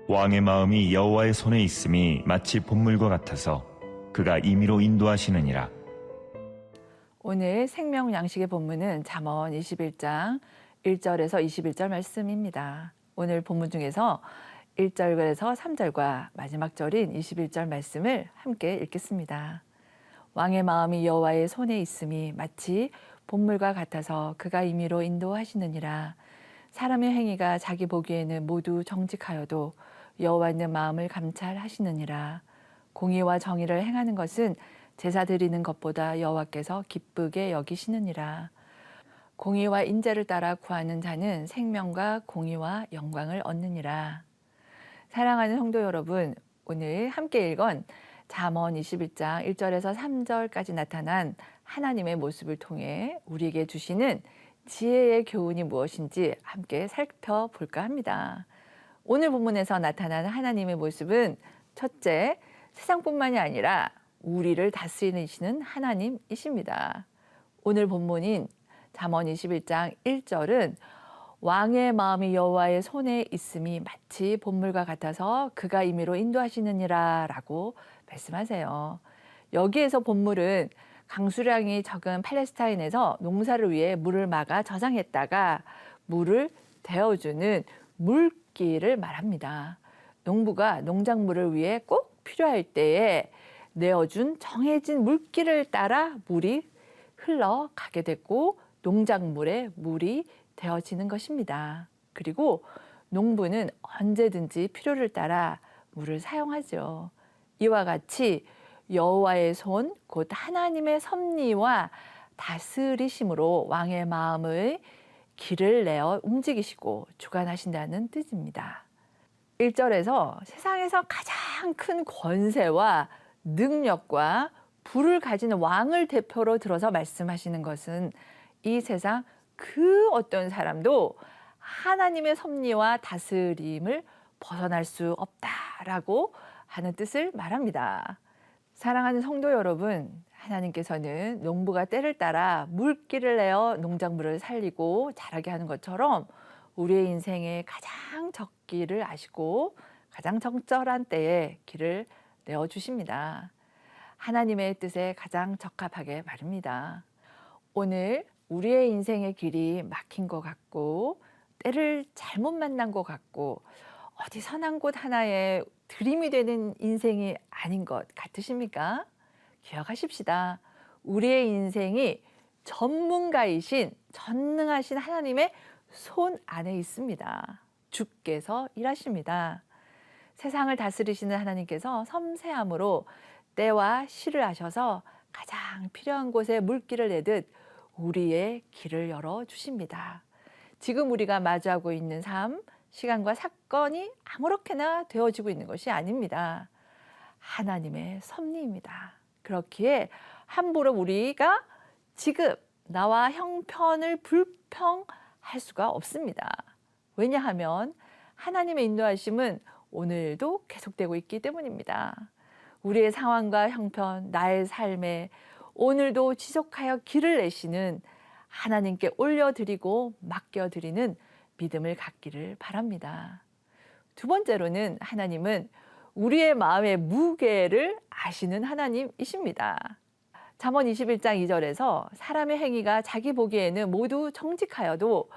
왕의 마음이 여호와의 손에 있음이 마치 본물과 같아서 그가 임의로 인도하시느니라. 오늘 생명 양식의 본문은 잠언 21장 1절에서 21절 말씀입니다. 오늘 본문 중에서 1절에서 3절과 마지막 절인 21절 말씀을 함께 읽겠습니다. 왕의 마음이 여호와의 손에 있음이 마치 본물과 같아서 그가 임의로 인도하시느니라. 사람의 행위가 자기 보기에는 모두 정직하여도 여호와는 마음을 감찰하시느니라. 공의와 정의를 행하는 것은 제사 드리는 것보다 여호와께서 기쁘게 여기시느니라. 공의와 인자를 따라 구하는 자는 생명과 공의와 영광을 얻느니라. 사랑하는 성도 여러분, 오늘 함께 읽은 잠언 21장 1절에서 3절까지 나타난 하나님의 모습을 통해 우리에게 주시는 지혜의 교훈이 무엇인지 함께 살펴볼까 합니다. 오늘 본문에서 나타나는 하나님의 모습은 첫째, 세상뿐만이 아니라 우리를 다스리시는 하나님이십니다. 오늘 본문인 잠언 21장 1절은 왕의 마음이 여호와의 손에 있음이 마치 본물과 같아서 그가 임의로 인도하시느니라 라고 말씀하세요. 여기에서 본물은 강수량이 적은 팔레스타인에서 농사를 위해 물을 막아 저장했다가 물을 데워주는 물길을 말합니다. 농부가 농작물을 위해 꼭 필요할 때에 내어준 정해진 물길을 따라 물이 흘러가게 됐고 농작물에 물이 되어지는 것입니다. 그리고 농부는 언제든지 필요를 따라 물을 사용하죠. 이와 같이 여호와의 손, 곧 하나님의 섭리와 다스리심으로 왕의 마음의 길을 내어 움직이시고 주관하신다는 뜻입니다. 1절에서 세상에서 가장 큰 권세와 능력과 부를 가진 왕을 대표로 들어서 말씀하시는 것은 이 세상 그 어떤 사람도 하나님의 섭리와 다스림을 벗어날 수 없다라고 하는 뜻을 말합니다. 사랑하는 성도 여러분, 하나님께서는 농부가 때를 따라 물길을 내어 농작물을 살리고 자라게 하는 것처럼 우리의 인생에 가장 적기를 아시고 가장 적절한 때에 길을 내어주십니다. 하나님의 뜻에 가장 적합하게 말입니다. 오늘 우리의 인생의 길이 막힌 것 같고 때를 잘못 만난 것 같고 어디 선한 곳 하나에 들림이 되는 인생이 아닌 것 같으십니까? 기억하십시다. 우리의 인생이 전문가이신 전능하신 하나님의 손 안에 있습니다. 주께서 일하십니다. 세상을 다스리시는 하나님께서 섬세함으로 때와 시를 아셔서 가장 필요한 곳에 물길을 내듯 우리의 길을 열어주십니다. 지금 우리가 마주하고 있는 삶, 시간과 사건이 아무렇게나 되어지고 있는 것이 아닙니다. 하나님의 섭리입니다. 그렇기에 함부로 우리가 지금 나와 형편을 불평할 수가 없습니다. 왜냐하면 하나님의 인도하심은 오늘도 계속되고 있기 때문입니다. 우리의 상황과 형편, 나의 삶에 오늘도 지속하여 길을 내시는 하나님께 올려드리고 맡겨드리는 믿음을 갖기를 바랍니다. 두 번째로는 하나님은 우리의 마음의 무게를 아시는 하나님이십니다. 잠언 21장 2절에서 사람의 행위가 자기 보기에는 모두 정직하여도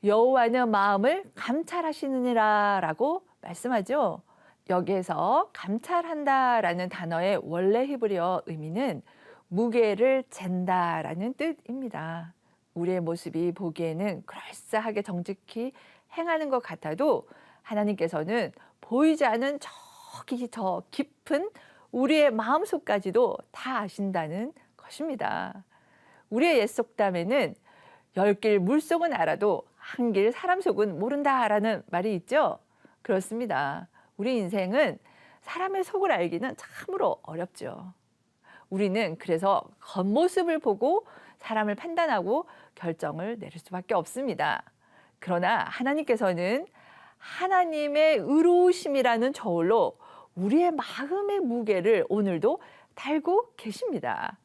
여호와는 마음을 감찰하시느니라 라고 말씀하죠. 여기에서 감찰한다라는 단어의 원래 히브리어 의미는 무게를 잰다라는 뜻입니다. 우리의 모습이 보기에는 그럴싸하게 정직히 행하는 것 같아도 하나님께서는 보이지 않은 저기 저 깊은 우리의 마음속까지도 다 아신다는 것입니다. 우리의 옛 속담에는 10길 물속은 알아도 한 길 사람 속은 모른다라는 말이 있죠. 그렇습니다. 우리 인생은 사람의 속을 알기는 참으로 어렵죠. 우리는 그래서 겉모습을 보고 사람을 판단하고 결정을 내릴 수밖에 없습니다. 그러나 하나님께서는 하나님의 의로우심이라는 저울로 우리의 마음의 무게를 오늘도 달고 계십니다.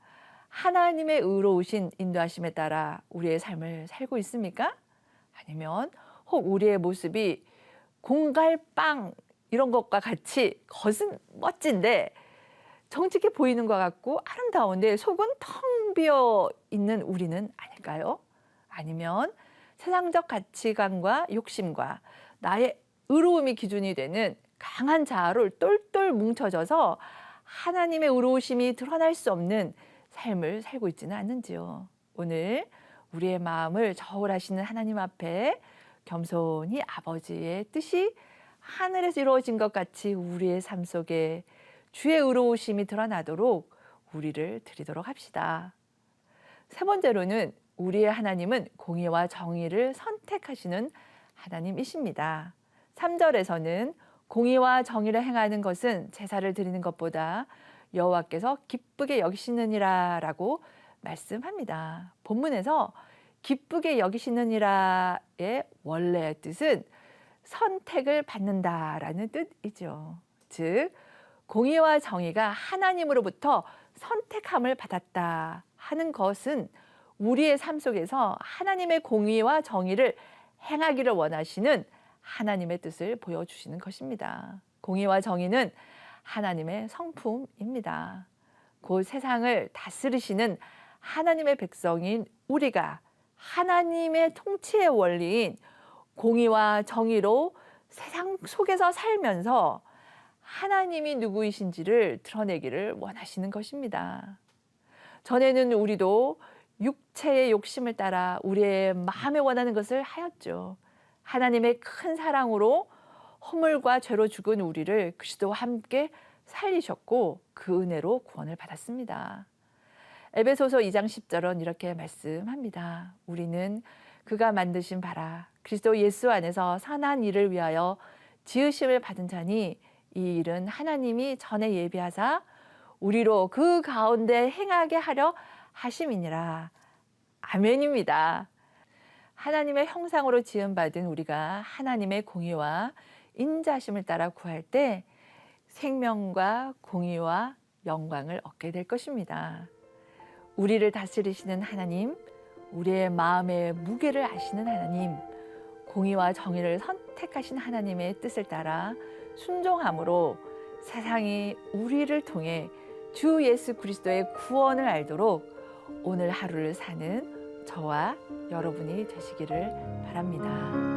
하나님의 의로우신 인도하심에 따라 우리의 삶을 살고 있습니까? 아니면 혹 우리의 모습이 공갈빵 이런 것과 같이 겉은 멋진데 정직해 보이는 것 같고 아름다운데 속은 텅 비어 있는 우리는 아닐까요? 아니면 세상적 가치관과 욕심과 나의 의로움이 기준이 되는 강한 자아로 똘똘 뭉쳐져서 하나님의 의로우심이 드러날 수 없는 삶을 살고 있지는 않는지요. 오늘 우리의 마음을 저울하시는 하나님 앞에 겸손히 아버지의 뜻이 하늘에서 이루어진 것 같이 우리의 삶 속에 주의 의로우심이 드러나도록 우리를 드리도록 합시다. 세 번째로는 우리의 하나님은 공의와 정의를 선택하시는 하나님이십니다. 3절에서는 공의와 정의를 행하는 것은 제사를 드리는 것보다 여호와께서 기쁘게 여기시느니라라고 말씀합니다. 본문에서 기쁘게 여기시느니라의 원래 뜻은 선택을 받는다라는 뜻이죠. 즉 공의와 정의가 하나님으로부터 선택함을 받았다 하는 것은 우리의 삶 속에서 하나님의 공의와 정의를 행하기를 원하시는 하나님의 뜻을 보여주시는 것입니다. 공의와 정의는 하나님의 성품입니다. 곧 세상을 다스리시는 하나님의 백성인 우리가 하나님의 통치의 원리인 공의와 정의로 세상 속에서 살면서 하나님이 누구이신지를 드러내기를 원하시는 것입니다. 전에는 우리도 육체의 욕심을 따라 우리의 마음에 원하는 것을 하였죠. 하나님의 큰 사랑으로 허물과 죄로 죽은 우리를 그리스도와 함께 살리셨고 그 은혜로 구원을 받았습니다. 에베소서 2장 10절은 이렇게 말씀합니다. 우리는 그가 만드신 바라 그리스도 예수 안에서 선한 일을 위하여 지으심을 받은 자니 이 일은 하나님이 전에 예비하사 우리로 그 가운데 행하게 하려 하심이니라. 아멘입니다. 하나님의 형상으로 지음받은 우리가 하나님의 공의와 인자심을 따라 구할 때 생명과 공의와 영광을 얻게 될 것입니다. 우리를 다스리시는 하나님, 우리의 마음의 무게를 아시는 하나님, 공의와 정의를 선택하신 하나님의 뜻을 따라 순종함으로 세상이 우리를 통해 주 예수 그리스도의 구원을 알도록 오늘 하루를 사는 저와 여러분이 되시기를 바랍니다.